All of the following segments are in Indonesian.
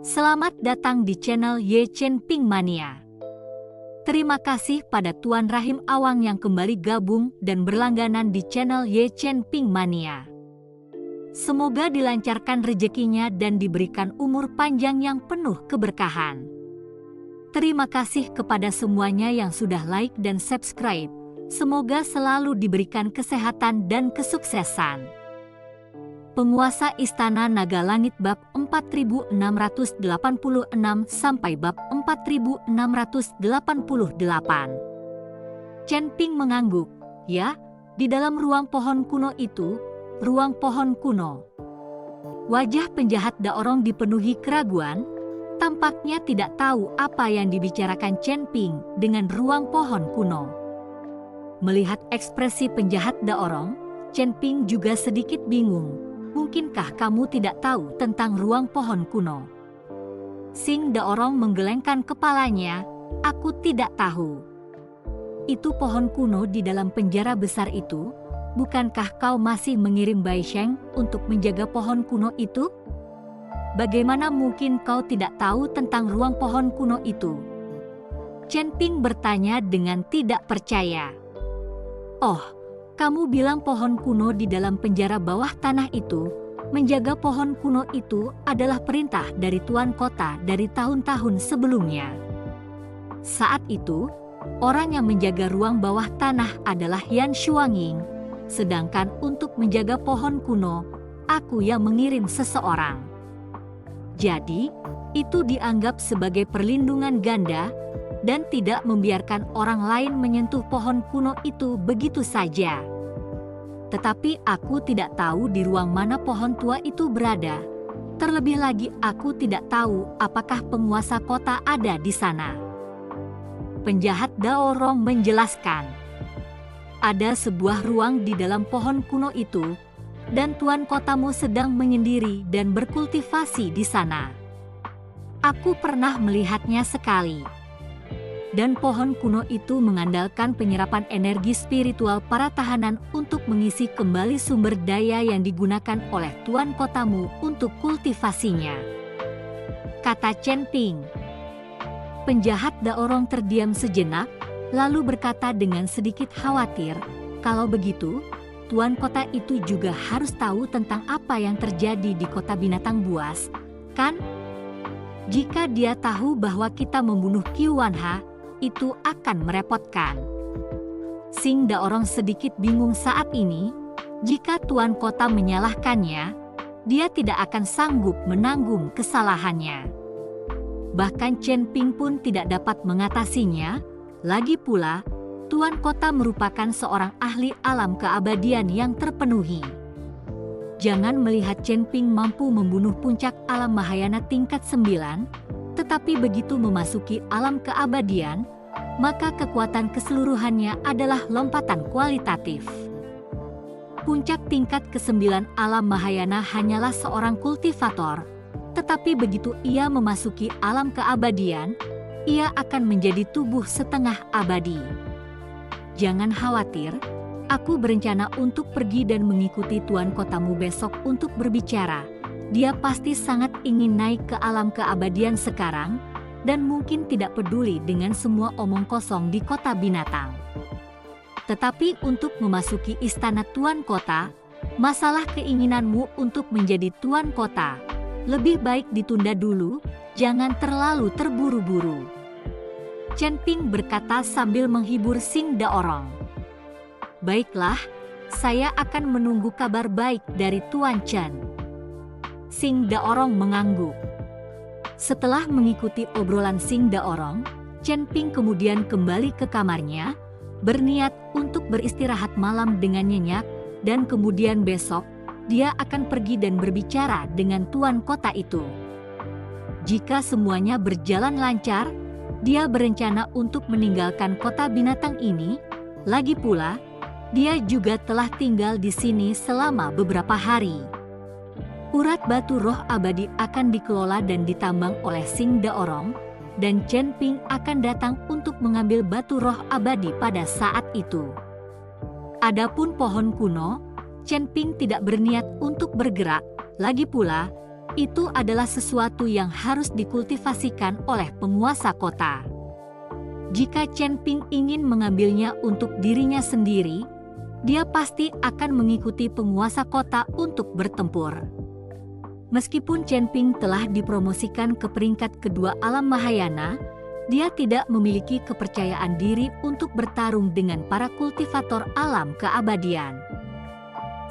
Selamat datang di channel Ye Chen Ping Mania. Terima kasih pada Tuan Rahim Awang yang kembali gabung dan berlangganan di channel Ye Chen Ping Mania. Semoga dilancarkan rezekinya dan diberikan umur panjang yang penuh keberkahan. Terima kasih kepada semuanya yang sudah like dan subscribe. Semoga selalu diberikan kesehatan dan kesuksesan. Penguasa Istana Naga Langit bab 4686 sampai bab 4688. Chen Ping mengangguk. Ya, di dalam ruang pohon kuno itu, ruang pohon kuno. Wajah penjahat Daorong dipenuhi keraguan, tampaknya tidak tahu apa yang dibicarakan Chen Ping dengan ruang pohon kuno. Melihat ekspresi penjahat Daorong, Chen Ping juga sedikit bingung. Mungkinkah kamu tidak tahu tentang ruang pohon kuno? Sing Daorong menggelengkan kepalanya. Aku tidak tahu. Itu pohon kuno di dalam penjara besar itu. Bukankah kau masih mengirim Bai Sheng untuk menjaga pohon kuno itu? Bagaimana mungkin kau tidak tahu tentang ruang pohon kuno itu? Chen Ping bertanya dengan tidak percaya. Oh, kamu bilang pohon kuno di dalam penjara bawah tanah itu, menjaga pohon kuno itu adalah perintah dari Tuan Kota dari tahun-tahun sebelumnya. Saat itu, orang yang menjaga ruang bawah tanah adalah Yan Shuangying, sedangkan untuk menjaga pohon kuno, aku yang mengirim seseorang. Jadi, itu dianggap sebagai perlindungan ganda, dan tidak membiarkan orang lain menyentuh pohon kuno itu begitu saja. Tetapi aku tidak tahu di ruang mana pohon tua itu berada. Terlebih lagi aku tidak tahu apakah penguasa kota ada di sana. Penjahat Daorong menjelaskan. Ada sebuah ruang di dalam pohon kuno itu, dan tuan kotamu sedang menyendiri dan berkultivasi di sana. Aku pernah melihatnya sekali. Dan pohon kuno itu mengandalkan penyerapan energi spiritual para tahanan untuk mengisi kembali sumber daya yang digunakan oleh tuan kotamu untuk kultivasinya. Kata Chen Ping. Penjahat Daorong terdiam sejenak, lalu berkata dengan sedikit khawatir, kalau begitu, tuan kota itu juga harus tahu tentang apa yang terjadi di kota binatang buas, kan? Jika dia tahu bahwa kita membunuh Qiu Wanha, itu akan merepotkan. Sing Daorong sedikit bingung saat ini. Jika tuan kota menyalahkannya, dia tidak akan sanggup menanggung kesalahannya. Bahkan Chen Ping pun tidak dapat mengatasinya. Lagi pula, tuan kota merupakan seorang ahli alam keabadian yang terpenuhi. Jangan melihat Chen Ping mampu membunuh puncak alam Mahayana tingkat 9, tetapi begitu memasuki alam keabadian, maka kekuatan keseluruhannya adalah lompatan kualitatif. Puncak tingkat ke-9 alam Mahayana hanyalah seorang kultivator, tetapi begitu ia memasuki alam keabadian, ia akan menjadi tubuh setengah abadi. Jangan khawatir, aku berencana untuk pergi dan mengikuti tuan kotamu besok untuk berbicara. Dia pasti sangat ingin naik ke alam keabadian sekarang, dan mungkin tidak peduli dengan semua omong kosong di kota binatang. Tetapi untuk memasuki istana tuan kota, masalah keinginanmu untuk menjadi tuan kota, lebih baik ditunda dulu, jangan terlalu terburu-buru. Chen Ping berkata sambil menghibur Sing Daorong. Baiklah, saya akan menunggu kabar baik dari Tuan Chen. Sing Daorong mengangguk. Setelah mengikuti obrolan Sing Daorong, Chen Ping kemudian kembali ke kamarnya, berniat untuk beristirahat malam dengan nyenyak, dan kemudian besok, dia akan pergi dan berbicara dengan tuan kota itu. Jika semuanya berjalan lancar, dia berencana untuk meninggalkan kota binatang ini. Lagi pula, dia juga telah tinggal di sini selama beberapa hari. Urat batu roh abadi akan dikelola dan ditambang oleh Sing Daorong, dan Chen Ping akan datang untuk mengambil batu roh abadi pada saat itu. Adapun pohon kuno, Chen Ping tidak berniat untuk bergerak. Lagi pula, Itu adalah sesuatu yang harus dikultivasikan oleh penguasa kota. Jika Chen Ping ingin mengambilnya untuk dirinya sendiri, dia pasti akan mengikuti penguasa kota untuk bertempur. Meskipun Chen Ping telah dipromosikan ke peringkat kedua alam Mahayana, dia tidak memiliki kepercayaan diri untuk bertarung dengan para kultivator alam keabadian.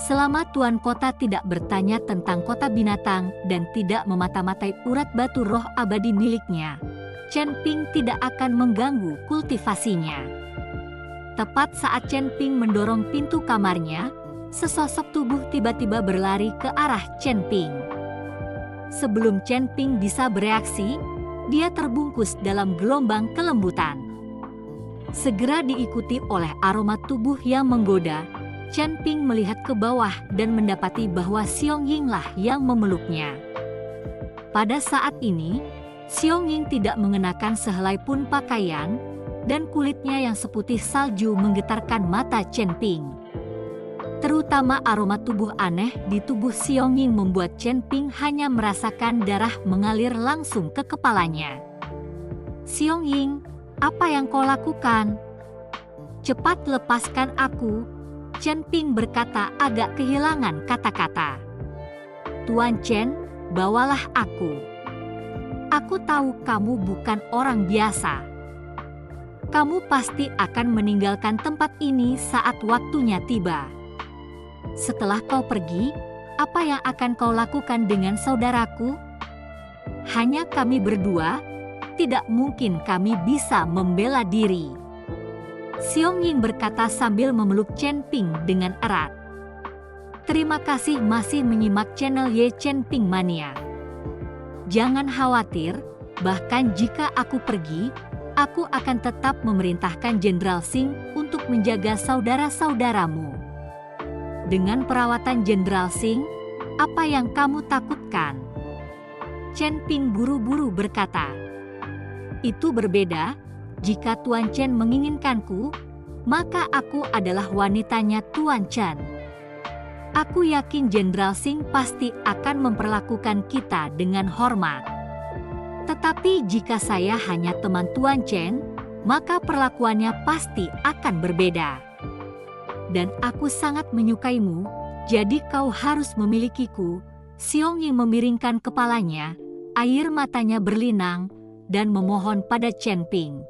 Selama Tuan Kota tidak bertanya tentang kota binatang dan tidak memata-matai urat batu roh abadi miliknya, Chen Ping tidak akan mengganggu kultivasinya. Tepat saat Chen Ping mendorong pintu kamarnya, sesosok tubuh tiba-tiba berlari ke arah Chen Ping. Sebelum Chen Ping bisa bereaksi, dia terbungkus dalam gelombang kelembutan. Segera diikuti oleh aroma tubuh yang menggoda, Chen Ping melihat ke bawah dan mendapati bahwa Xiong Ying lah yang memeluknya. Pada saat ini, Xiong Ying tidak mengenakan sehelai pun pakaian, dan kulitnya yang seputih salju menggetarkan mata Chen Ping. Terutama aroma tubuh aneh di tubuh Xiong Ying membuat Chen Ping hanya merasakan darah mengalir langsung ke kepalanya. "Xiong Ying, apa yang kau lakukan? Cepat lepaskan aku," Chen Ping berkata agak kehilangan kata-kata. "Tuan Chen, bawalah aku. Aku tahu kamu bukan orang biasa. Kamu pasti akan meninggalkan tempat ini saat waktunya tiba. Setelah kau pergi, apa yang akan kau lakukan dengan saudaraku? Hanya kami berdua, tidak mungkin kami bisa membela diri." Xiong Ying berkata sambil memeluk Chen Ping dengan erat. Terima kasih masih menyimak channel Ye Chen Ping Mania. Jangan khawatir, bahkan jika aku pergi, aku akan tetap memerintahkan Jenderal Xing untuk menjaga saudara-saudaramu. Dengan perawatan Jenderal Xing, apa yang kamu takutkan? Chen Ping buru-buru berkata. Itu berbeda, jika Tuan Chen menginginkanku, maka aku adalah wanitanya Tuan Chen. Aku yakin Jenderal Xing pasti akan memperlakukan kita dengan hormat. Tetapi jika saya hanya teman Tuan Chen, maka perlakuannya pasti akan berbeda. Dan aku sangat menyukaimu, jadi kau harus memilikiku. Xiong Ying memiringkan kepalanya, air matanya berlinang, dan memohon pada Chen Ping.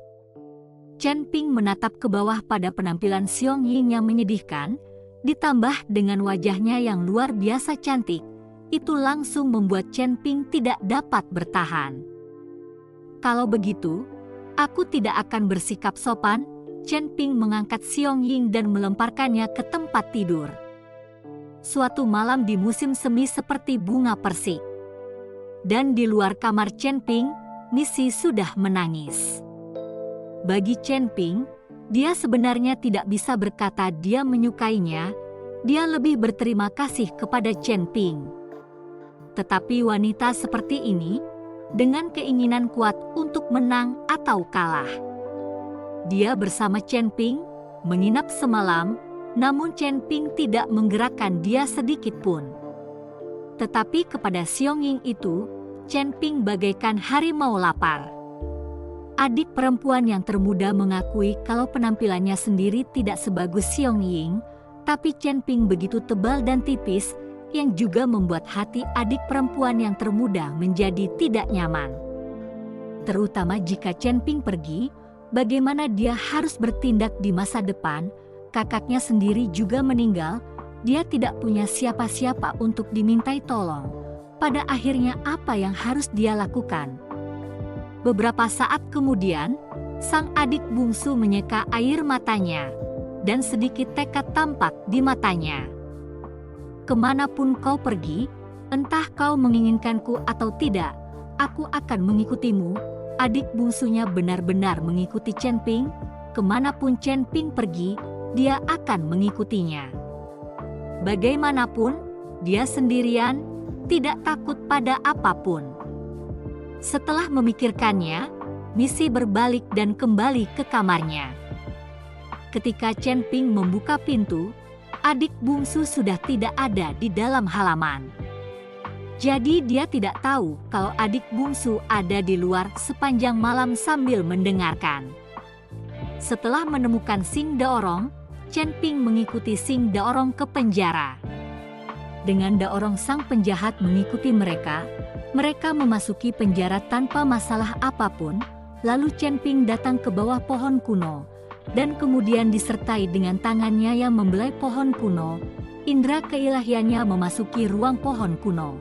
Chen Ping menatap ke bawah pada penampilan Xiong Ying yang menyedihkan, ditambah dengan wajahnya yang luar biasa cantik, itu langsung membuat Chen Ping tidak dapat bertahan. Kalau begitu, aku tidak akan bersikap sopan. Chen Ping mengangkat Xiong Ying dan melemparkannya ke tempat tidur. Suatu malam di musim semi seperti bunga persik. Dan di luar kamar Chen Ping, Missy sudah menangis. Bagi Chen Ping, dia sebenarnya tidak bisa berkata dia menyukainya, dia lebih berterima kasih kepada Chen Ping. Tetapi wanita seperti ini, dengan keinginan kuat untuk menang atau kalah. Dia bersama Chen Ping, menginap semalam, namun Chen Ping tidak menggerakkan dia sedikit pun. Tetapi kepada Xiong Ying itu, Chen Ping bagaikan harimau lapar. Adik perempuan yang termuda mengakui kalau penampilannya sendiri tidak sebagus Xiong Ying, tapi Chen Ping begitu tebal dan tipis, yang juga membuat hati adik perempuan yang termuda menjadi tidak nyaman. Terutama jika Chen Ping pergi, bagaimana dia harus bertindak di masa depan, kakaknya sendiri juga meninggal, dia tidak punya siapa-siapa untuk dimintai tolong. Pada akhirnya apa yang harus dia lakukan? Beberapa saat kemudian, sang adik bungsu menyeka air matanya, dan sedikit tekad tampak di matanya. Kemanapun kau pergi, entah kau menginginkanku atau tidak, aku akan mengikutimu. Adik bungsunya benar-benar mengikuti Chen Ping, kemanapun Chen Ping pergi, dia akan mengikutinya. Bagaimanapun, dia sendirian, tidak takut pada apapun. Setelah memikirkannya, Missy berbalik dan kembali ke kamarnya. Ketika Chen Ping membuka pintu, adik bungsu sudah tidak ada di dalam halaman. Jadi dia tidak tahu kalau adik bungsu ada di luar sepanjang malam sambil mendengarkan. Setelah menemukan Sing Daorong, Chen Ping mengikuti Sing Daorong ke penjara. Dengan Daorong sang penjahat mengikuti mereka memasuki penjara tanpa masalah apapun. Lalu Chen Ping datang ke bawah pohon kuno, dan kemudian disertai dengan tangannya yang membelai pohon kuno, indera keilahiannya memasuki ruang pohon kuno.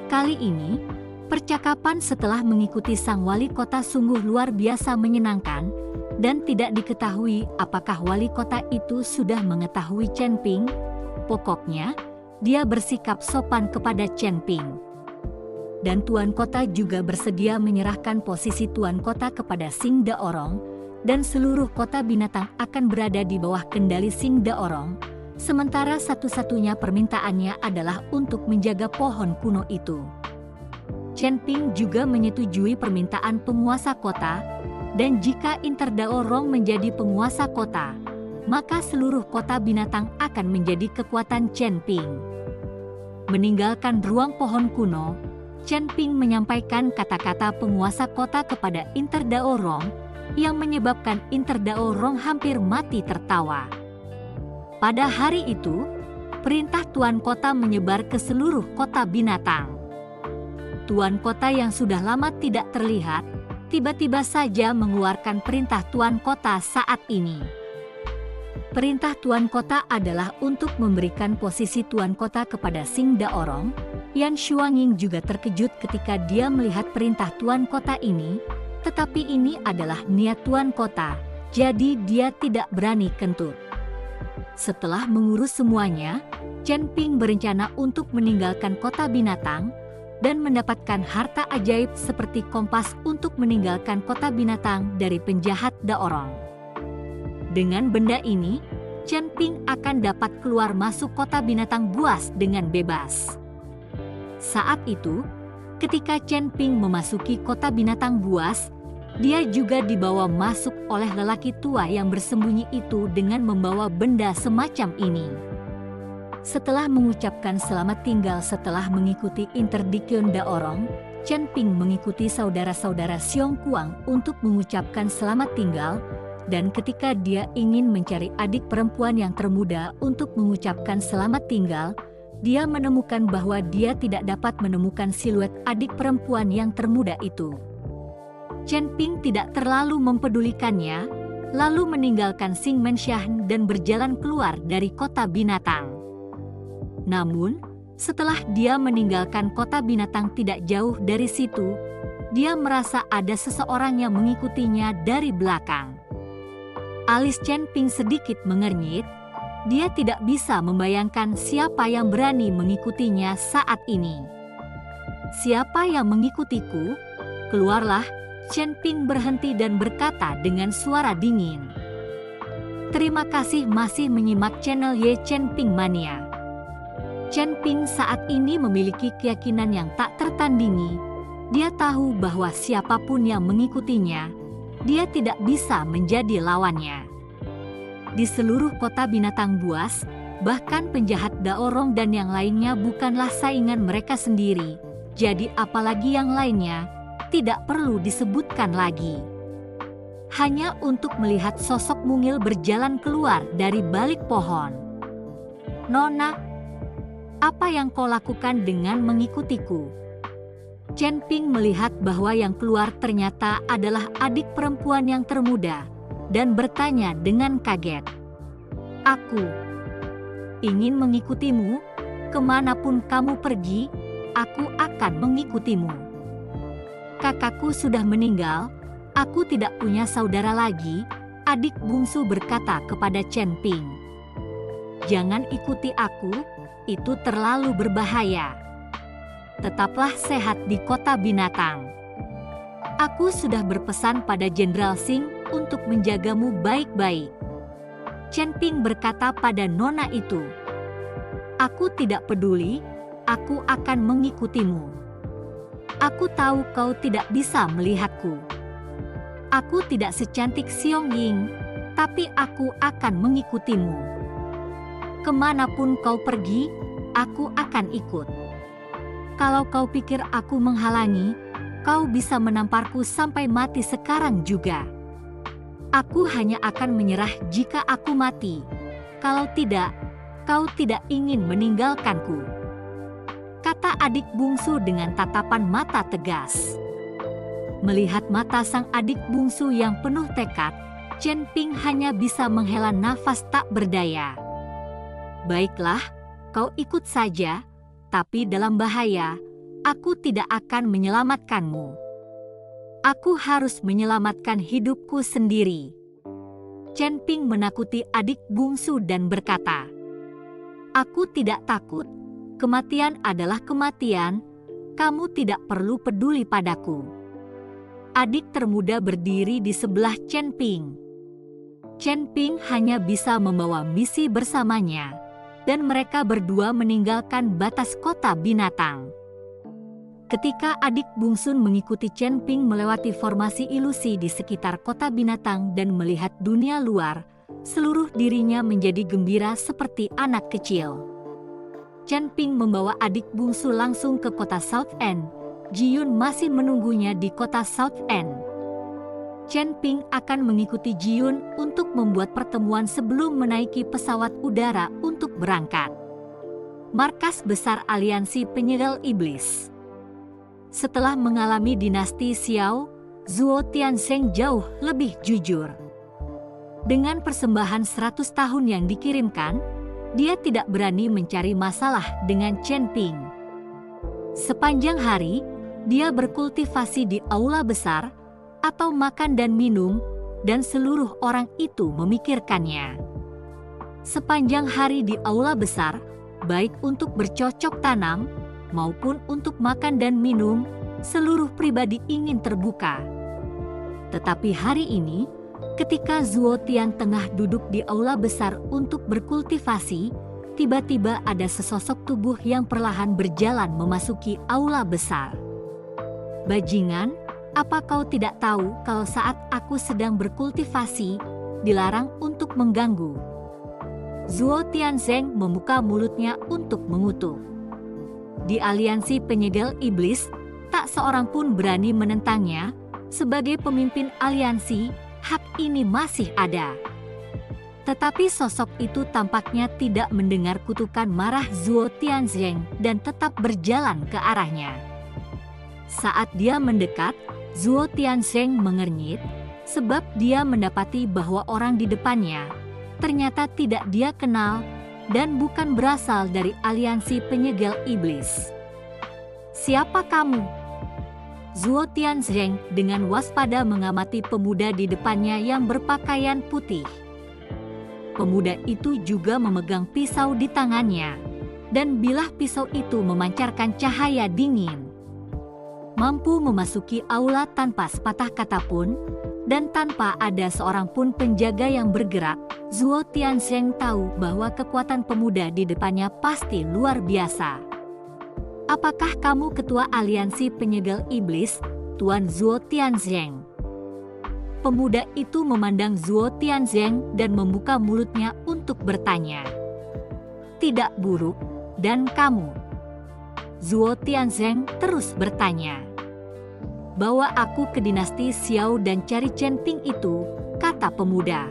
Kali ini, percakapan setelah mengikuti sang wali kota sungguh luar biasa menyenangkan, dan tidak diketahui apakah wali kota itu sudah mengetahui Chen Ping. Pokoknya, dia bersikap sopan kepada Chen Ping. Dan Tuan Kota juga bersedia menyerahkan posisi Tuan Kota kepada Sing Daorong, dan seluruh kota binatang akan berada di bawah kendali Sing Daorong, sementara satu-satunya permintaannya adalah untuk menjaga pohon kuno itu. Chen Ping juga menyetujui permintaan penguasa kota, dan jika Inter Daorong menjadi penguasa kota, maka seluruh kota binatang akan menjadi kekuatan Chen Ping. Meninggalkan ruang pohon kuno, Chen Ping menyampaikan kata-kata penguasa kota kepada Inter Daorong, yang menyebabkan Inter Daorong hampir mati tertawa. Pada hari itu, perintah Tuan Kota menyebar ke seluruh kota binatang. Tuan Kota yang sudah lama tidak terlihat, tiba-tiba saja mengeluarkan perintah Tuan Kota saat ini. Perintah Tuan Kota adalah untuk memberikan posisi Tuan Kota kepada Sing Daorong. Yan Shuanging juga terkejut ketika dia melihat perintah Tuan Kota ini, tetapi ini adalah niat Tuan Kota, jadi dia tidak berani kentut. Setelah mengurus semuanya, Chen Ping berencana untuk meninggalkan kota binatang dan mendapatkan harta ajaib seperti kompas untuk meninggalkan kota binatang dari penjahat Daorong. Dengan benda ini, Chen Ping akan dapat keluar masuk kota binatang buas dengan bebas. Saat itu, ketika Chen Ping memasuki kota binatang buas, dia juga dibawa masuk oleh lelaki tua yang bersembunyi itu dengan membawa benda semacam ini. Setelah mengucapkan selamat tinggal setelah mengikuti interdiction Daorong, Chen Ping mengikuti saudara-saudara Xiong Kuang untuk mengucapkan selamat tinggal, dan ketika dia ingin mencari adik perempuan yang termuda untuk mengucapkan selamat tinggal, dia menemukan bahwa dia tidak dapat menemukan siluet adik perempuan yang termuda itu. Chen Ping tidak terlalu mempedulikannya, lalu meninggalkan Xing Menxian dan berjalan keluar dari kota binatang. Namun, setelah dia meninggalkan kota binatang tidak jauh dari situ, dia merasa ada seseorang yang mengikutinya dari belakang. Alis Chen Ping sedikit mengernyit. Dia tidak bisa membayangkan siapa yang berani mengikutinya saat ini. "Siapa yang mengikutiku? Keluarlah!" Chen Ping berhenti dan berkata dengan suara dingin. Terima kasih masih menyimak channel Ye Chen Ping Mania. Chen Ping saat ini memiliki keyakinan yang tak tertandingi. Dia tahu bahwa siapapun yang mengikutinya, dia tidak bisa menjadi lawannya. Di seluruh kota binatang buas, bahkan penjahat Daorong dan yang lainnya bukanlah saingan mereka sendiri. Jadi apalagi yang lainnya, tidak perlu disebutkan lagi. Hanya untuk melihat sosok mungil berjalan keluar dari balik pohon. "Nona, apa yang kau lakukan dengan mengikutiku?" Chen Ping melihat bahwa yang keluar ternyata adalah adik perempuan yang termuda, dan bertanya dengan kaget. "Aku ingin mengikutimu, kemanapun kamu pergi, aku akan mengikutimu. Kakakku sudah meninggal, aku tidak punya saudara lagi," adik bungsu berkata kepada Chen Ping. "Jangan ikuti aku, itu terlalu berbahaya. Tetaplah sehat di kota binatang. Aku sudah berpesan pada Jenderal Xing untuk menjagamu baik-baik." Chen Ping berkata pada nona itu, "Aku tidak peduli, aku akan mengikutimu. Aku tahu kau tidak bisa melihatku. Aku tidak secantik Xiong Ying, tapi aku akan mengikutimu. Kemanapun kau pergi, aku akan ikut." Kalau kau pikir aku menghalangi, kau bisa menamparku sampai mati sekarang juga. Aku hanya akan menyerah jika aku mati. Kalau tidak, kau tidak ingin meninggalkanku," kata adik bungsu dengan tatapan mata tegas. Melihat mata sang adik bungsu yang penuh tekad, Chen Ping hanya bisa menghela nafas tak berdaya. "Baiklah, kau ikut saja, tapi dalam bahaya. Aku tidak akan menyelamatkanmu. Aku harus menyelamatkan hidupku sendiri." Chen Ping menakuti adik bungsu dan berkata, "Aku tidak takut. Kematian adalah kematian. Kamu tidak perlu peduli padaku." Adik termuda berdiri di sebelah Chen Ping. Chen Ping hanya bisa membawa misi bersamanya, dan mereka berdua meninggalkan batas kota binatang. Ketika adik bungsun mengikuti Chen Ping melewati formasi ilusi di sekitar kota binatang dan melihat dunia luar, seluruh dirinya menjadi gembira seperti anak kecil. Chen Ping membawa adik bungsu langsung ke kota South End. Ji Yun masih menunggunya di kota South End. Chen Ping akan mengikuti Ji Yun untuk membuat pertemuan sebelum menaiki pesawat udara untuk berangkat. Markas besar aliansi penyegel iblis. Setelah mengalami dinasti Xiao, Zhuo Tianzheng jauh lebih jujur. Dengan persembahan 100 tahun yang dikirimkan, dia tidak berani mencari masalah dengan Chen Ping. Sepanjang hari, dia berkultivasi di aula besar, atau makan dan minum, dan seluruh orang itu memikirkannya. Sepanjang hari di aula besar, baik untuk bercocok tanam, maupun untuk makan dan minum, seluruh pribadi ingin terbuka. Tetapi hari ini, ketika Zhuo Tian tengah duduk di aula besar untuk berkultivasi, tiba-tiba ada sesosok tubuh yang perlahan berjalan memasuki aula besar. "Bajingan, apa kau tidak tahu kalau saat aku sedang berkultivasi, dilarang untuk mengganggu?" Zhuo Tianzheng membuka mulutnya untuk mengutuk. Di aliansi penyegel iblis, tak seorang pun berani menentangnya. Sebagai pemimpin aliansi, hak ini masih ada. Tetapi sosok itu tampaknya tidak mendengar kutukan marah Zhuo Tianzheng dan tetap berjalan ke arahnya. Saat dia mendekat, Zhuo Tianzheng mengernyit, sebab dia mendapati bahwa orang di depannya ternyata tidak dia kenal dan bukan berasal dari aliansi penyegel iblis. "Siapa kamu?" Zhuo Tianzheng dengan waspada mengamati pemuda di depannya yang berpakaian putih. Pemuda itu juga memegang pisau di tangannya, dan bilah pisau itu memancarkan cahaya dingin. Mampu memasuki aula tanpa sepatah kata pun, dan tanpa ada seorang pun penjaga yang bergerak, Zhuo Tianzheng tahu bahwa kekuatan pemuda di depannya pasti luar biasa. "Apakah kamu ketua aliansi penyegel iblis, Tuan Zhuo Tianzheng?" Pemuda itu memandang Zhuo Tianzheng dan membuka mulutnya untuk bertanya. "Tidak buruk, dan kamu?" Zhuo Tianzheng terus bertanya. "Bawa aku ke dinasti Xiao dan cari Chen Ping itu," kata pemuda.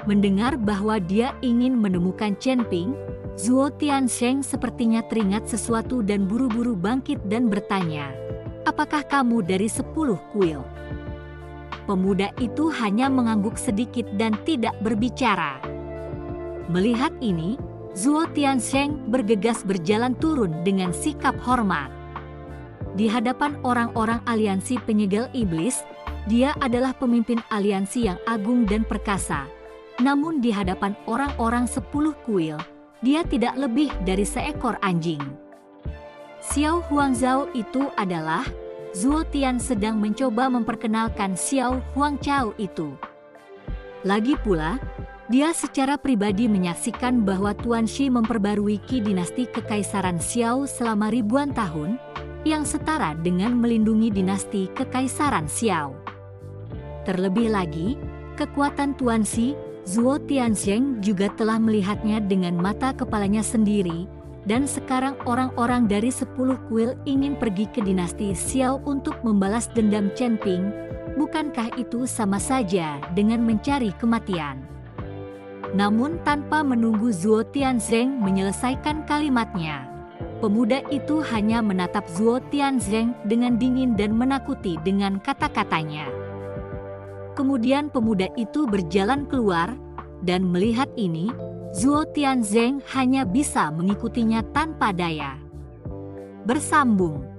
Mendengar bahwa dia ingin menemukan Chen Ping, Zhuo Tianzheng sepertinya teringat sesuatu dan buru-buru bangkit dan bertanya, "Apakah kamu dari 10 kuil?" Pemuda itu hanya mengangguk sedikit dan tidak berbicara. Melihat ini, Zhuo Tianzheng bergegas berjalan turun dengan sikap hormat. Di hadapan orang-orang aliansi penyegel iblis, dia adalah pemimpin aliansi yang agung dan perkasa. Namun di hadapan orang-orang 10 kuil, dia tidak lebih dari seekor anjing. Xiao Huangzhao itu adalah, Zhuo Tian sedang mencoba memperkenalkan Xiao Huangchao itu. Lagi pula, dia secara pribadi menyaksikan bahwa Tuan Shi memperbarui Qi dinasti Kekaisaran Xiao selama ribuan tahun, yang setara dengan melindungi dinasti Kekaisaran Xiao. Terlebih lagi, kekuatan Tuan Shi, Zhuo Tianzheng juga telah melihatnya dengan mata kepalanya sendiri, Dan sekarang orang-orang dari 10 kuil ingin pergi ke dinasti Xiao untuk membalas dendam Chen Ping. Bukankah itu sama saja dengan mencari kematian? Namun tanpa menunggu Zhuo Tianzheng menyelesaikan kalimatnya, pemuda itu hanya menatap Zhuo Tianzheng dengan dingin dan menakuti dengan kata-katanya. Kemudian pemuda itu berjalan keluar, dan melihat ini, Zhuo Tianzheng hanya bisa mengikutinya tanpa daya. Bersambung.